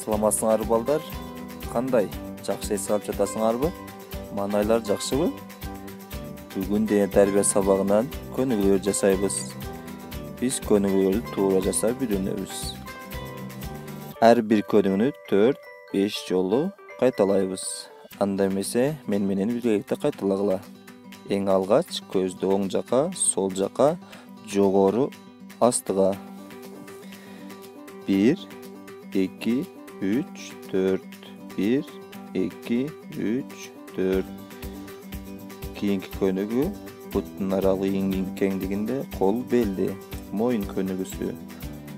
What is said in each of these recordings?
Саламатсыңарбы балдар? Кандай? Жакшы эс алып жатасыңарбы? Манайлар жакшыбы? Бүгүн дене тарбия сабагынан көнүгүүлөр жасайбыз. Биз көнүгүүлөрдү туура жасап үйрөнөбүз. Ар бир көнүгүүнү 4-5 жолу кайталайбыз. Анда эмесе мен менен биргеликте кайталагыла. Эң алгач көздү оң жака, сол жака, жогору, астыга. 1 2 3 4 1 2 3 4. Keyinki könügü buttun aralığı kengliginde kol beldi. Moyun könügüsü.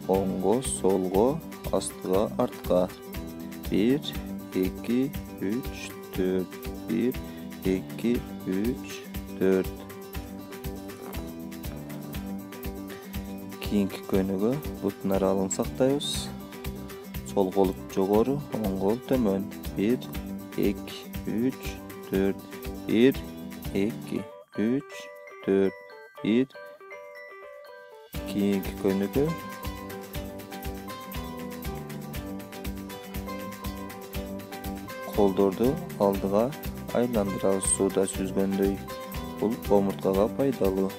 Ongo, solgo, astıga, artga. 1 2 3 4 1 2 3 4. Keyinki könügü buttun aralığını saktayız. Sol kol jogorу, оң kol төмөн. 1 2 3 4 1 2 3 4 1. Keyinki könügü kolдорду алдыга айландырабыз сууда сүзгөндөй. Бул омурткага пайдалуу.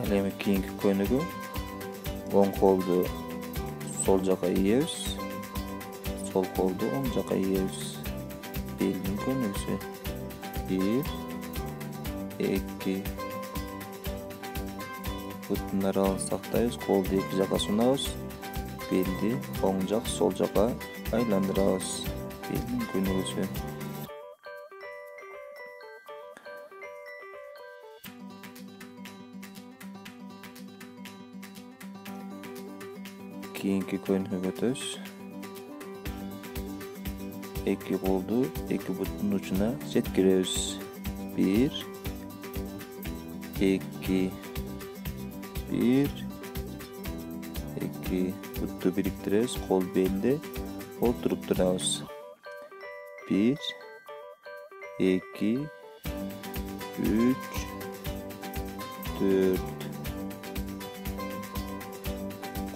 Ал эми кийинки көнүгү оң колду сол жака ийебиз, сол колду оң жака ийебиз. Белдин көнүгүсү. 1 2. Буттун аралыгын сактайбыз, колду эки жака сунабыз. Белди оң жак, сол жака айландырабыз. Белдин көнүгүсү. Keyinki könügügө өтөбүз. Эки колду эки буттун учуна жеткиребиз. 1 2 1 2. Бутту бириктиребиз, кол белде олтуруп турабыз. 1 2 3 4.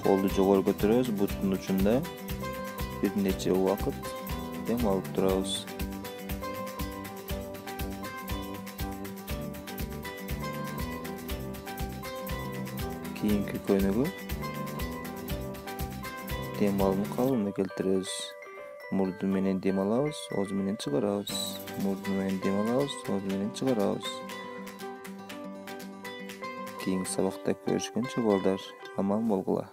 Koldu jogorу көтөрөбүз, буттун учунда бир нече убакыт дем алып турабыз. Keyinki könügü дем алымды калыбына келтиребиз. Мурду менен дем алабыз, ооз менен чыгарабыз. Мурду менен дем алабыз, ооз менен чыгарабыз. Keyinki сабакта көрүшкөнчө балдар, аман болгула.